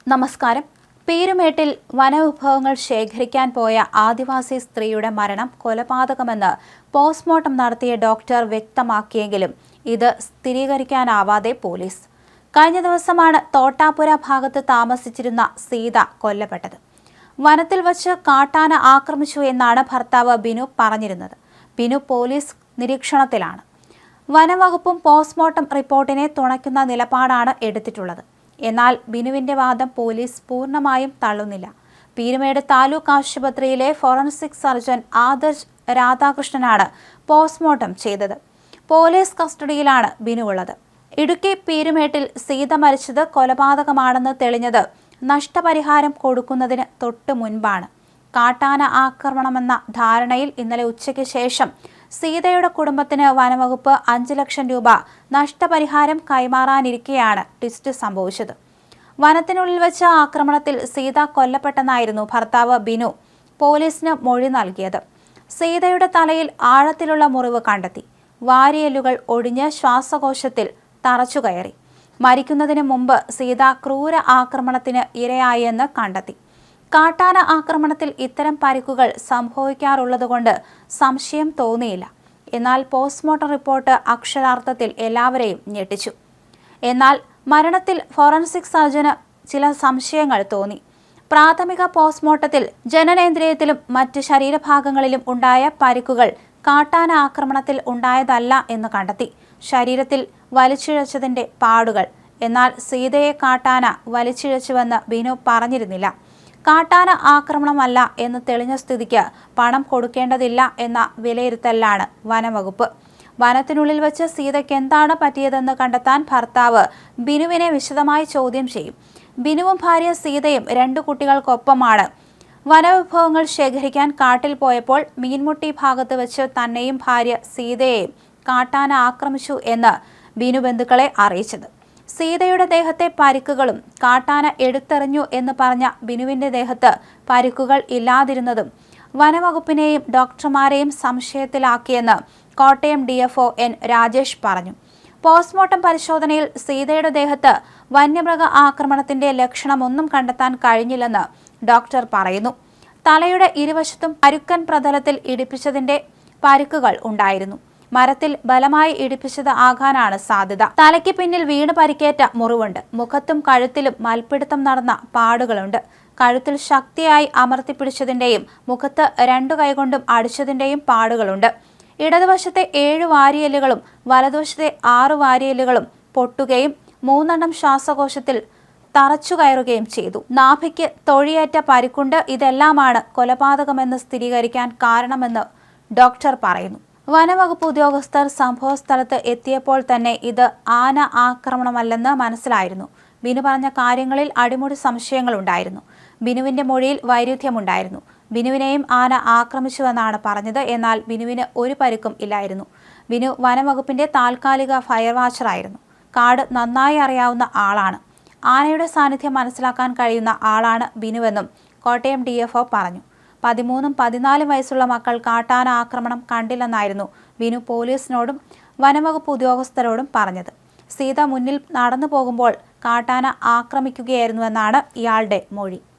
നമസ്കാരം. പീരുമേട്ടിൽ വനവിഭവങ്ങൾ ശേഖരിക്കാൻ പോയ ആദിവാസി സ്ത്രീയുടെ മരണം കൊലപാതകമെന്ന് പോസ്റ്റ്മോർട്ടം നടത്തിയ ഡോക്ടർ വ്യക്തമാക്കിയെങ്കിലും ഇത് സ്ഥിരീകരിക്കാനാവാതെ പോലീസ്. കഴിഞ്ഞ ദിവസമാണ് തോട്ടാപുര ഭാഗത്ത് താമസിച്ചിരുന്ന സീത കൊല്ലപ്പെട്ടത്. വനത്തിൽ വച്ച് കാട്ടാന ആക്രമിച്ചു എന്നാണ് ഭർത്താവ് ബിനു പറഞ്ഞിരുന്നത്. ബിനു പോലീസ് നിരീക്ഷണത്തിലാണ്. വനംവകുപ്പും പോസ്റ്റ്മോർട്ടം റിപ്പോർട്ടിനെ തുണയ്ക്കുന്ന നിലപാടാണ് എടുത്തിട്ടുള്ളത്. എന്നാൽ ബിനുവിന്റെ വാദം പോലീസ് പൂർണ്ണമായും തള്ളുന്നില്ല. പീരുമേട് താലൂക്ക് ആശുപത്രിയിലെ ഫോറൻസിക് സർജൻ ആദർശ് രാധാകൃഷ്ണനാണ് പോസ്റ്റ്മോർട്ടം ചെയ്തത്. പോലീസ് കസ്റ്റഡിയിലാണ് ബിനു ഉള്ളത്. ഇടുക്കി പീരുമേട്ടിൽ സീത മരിച്ചത് കൊലപാതകമാണെന്ന് തെളിഞ്ഞത് നഷ്ടപരിഹാരം കൊടുക്കുന്നതിന് തൊട്ടു മുൻപാണ്. കാട്ടാന ആക്രമണമെന്ന ധാരണയിൽ ഇന്നലെ ഉച്ചയ്ക്ക് ശേഷം സീതയുടെ കുടുംബത്തിന് വനംവകുപ്പ് 5 ലക്ഷം രൂപ നഷ്ടപരിഹാരം കൈമാറാനിരിക്കെയാണ് ട്വിസ്റ്റ് സംഭവിച്ചത്. വനത്തിനുള്ളിൽ വെച്ച ആക്രമണത്തിൽ സീത കൊല്ലപ്പെട്ടെന്നായിരുന്നു ഭർത്താവ് ബിനു പോലീസിന് മൊഴി നൽകിയത്. സീതയുടെ തലയിൽ ആഴത്തിലുള്ള മുറിവ് കണ്ടെത്തി. വാരിയെല്ലുകൾ ഒടിഞ്ഞ് ശ്വാസകോശത്തിൽ തറച്ചുകയറി. മരിക്കുന്നതിന് മുമ്പ് സീത ക്രൂര ആക്രമണത്തിന് ഇരയായെന്ന് കണ്ടെത്തി. കാട്ടാന ആക്രമണത്തിൽ ഇത്തരം പരിക്കുകൾ സംഭവിക്കാറുള്ളതുകൊണ്ട് സംശയം തോന്നിയില്ല. എന്നാൽ പോസ്റ്റ്മോർട്ടം റിപ്പോർട്ട് അക്ഷരാർത്ഥത്തിൽ എല്ലാവരെയും ഞെട്ടിച്ചു. എന്നാൽ മരണത്തിൽ ഫോറൻസിക് സർജന് ചില സംശയങ്ങൾ തോന്നി. പ്രാഥമിക പോസ്റ്റ്മോർട്ടത്തിൽ ജനനേന്ദ്രിയത്തിലും മറ്റ് ശരീരഭാഗങ്ങളിലും ഉണ്ടായ പരിക്കുകൾ കാട്ടാന ആക്രമണത്തിൽ ഉണ്ടായതല്ല എന്ന് കണ്ടെത്തി. ശരീരത്തിൽ വലിച്ചിഴച്ചതിന്റെ പാടുകൾ. എന്നാൽ സീതയെ കാട്ടാന വലിച്ചിഴച്ചുവെന്ന് ബിനു പറഞ്ഞിരുന്നില്ല. കാട്ടാന ആക്രമണമല്ല എന്ന് തെളിഞ്ഞ സ്ഥിതിക്ക് പണം കൊടുക്കേണ്ടതില്ല എന്ന വിലയിരുത്തലാണ് വനംവകുപ്പ്. വനത്തിനുള്ളിൽ വെച്ച് സീതയ്ക്ക് എന്താണ് പറ്റിയതെന്ന് കണ്ടെത്താൻ ഭർത്താവ് ബിനുവിനെ വിശദമായി ചോദ്യം ചെയ്യും. ബിനുവും ഭാര്യ സീതയും 2 കുട്ടികൾക്കൊപ്പമാണ് വനവിഭവങ്ങൾ ശേഖരിക്കാൻ കാട്ടിൽ പോയപ്പോൾ മീൻമുട്ടി ഭാഗത്ത് വെച്ച് തന്നെയും ഭാര്യ സീതയെയും കാട്ടാന ആക്രമിച്ചു എന്ന് ബിനു ബന്ധുക്കളെ അറിയിച്ചത്. സീതയുടെ ദേഹത്തെ പരിക്കുകളും കാട്ടാന എടുത്തെറിഞ്ഞു എന്ന് പറഞ്ഞ ബിനുവിന്റെ ദേഹത്ത് പരിക്കുകൾ ഇല്ലാതിരുന്നതും വനവകുപ്പിനെയും ഡോക്ടർമാരെയും സംശയത്തിലാക്കിയെന്ന് കോട്ടയം DFO N രാജേഷ് പറഞ്ഞു. പോസ്റ്റ്മോർട്ടം പരിശോധനയിൽ സീതയുടെ ദേഹത്ത് വന്യമൃഗ ആക്രമണത്തിന്റെ ലക്ഷണമൊന്നും കണ്ടെത്താൻ കഴിഞ്ഞില്ലെന്ന് ഡോക്ടർ പറയുന്നു. തലയുടെ ഇരുവശത്തും പരുക്കൻ പ്രതലത്തിൽ ഇടിപ്പിച്ചതിന്റെ പരിക്കുകൾ ഉണ്ടായിരുന്നു. മരത്തിൽ ബലമായി ഇടിപ്പിച്ചത് ആകാനാണ് സാധ്യത. തലയ്ക്ക് പിന്നിൽ വീണ് പരിക്കേറ്റ മുറിവുണ്ട്. മുഖത്തും കഴുത്തിലും മൽപ്പിടുത്തം നടന്ന പാടുകളുണ്ട്. കഴുത്തിൽ ശക്തിയായി അമർത്തിപ്പിടിച്ചതിന്റെയും മുഖത്ത് 2 കൈകൊണ്ടും അടിച്ചതിന്റെയും പാടുകളുണ്ട്. ഇടതുവശത്തെ 7 വാരിയെല്ലുകളും വലതുവശത്തെ 6 വാരിയെല്ലുകളും പൊട്ടുകയും 3 ശ്വാസകോശത്തിൽ തറച്ചുകയറുകയും ചെയ്തു. നാഭിക്ക് തൊഴിയേറ്റ പരിക്കുണ്ട്. ഇതെല്ലാമാണ് കൊലപാതകമെന്ന് സ്ഥിരീകരിക്കാൻ കാരണമെന്ന് ഡോക്ടർ പറയുന്നു. വനവകുപ്പ് ഉദ്യോഗസ്ഥർ സംഭവസ്ഥലത്ത് എത്തിയപ്പോൾ തന്നെ ഇത് ആന ആക്രമണമല്ലെന്ന് മനസ്സിലായിരുന്നു. ബിനു പറഞ്ഞ കാര്യങ്ങളിൽ അടിമുടി സംശയങ്ങളുണ്ടായിരുന്നു. ബിനുവിന്റെ മൊഴിയിൽ വൈരുദ്ധ്യമുണ്ടായിരുന്നു. ബിനുവിനെയും ആന ആക്രമിച്ചുവെന്നാണ് പറഞ്ഞത്. എന്നാൽ ബിനുവിന് ഒരു പരിക്കും ഇല്ലായിരുന്നു. ബിനു വനംവകുപ്പിന്റെ താൽക്കാലിക ഫയർ വാച്ചറായിരുന്നു. കാട് നന്നായി അറിയാവുന്ന ആളാണ്. ആനയുടെ സാന്നിധ്യം മനസ്സിലാക്കാൻ കഴിയുന്ന ആളാണ് ബിനുവെന്നും കോട്ടയം DFO പറഞ്ഞു. 13ഉം 14 വയസ്സുള്ള മക്കൾ കാട്ടാന ആക്രമണം കണ്ടില്ലെന്നായിരുന്നു ബിനു പോലീസിനോടും വനംവകുപ്പ് ഉദ്യോഗസ്ഥരോടും പറഞ്ഞത്. സീത മുന്നിൽ നടന്നു പോകുമ്പോൾ കാട്ടാന ആക്രമിക്കുകയായിരുന്നുവെന്നാണ് ഇയാളുടെ മൊഴി.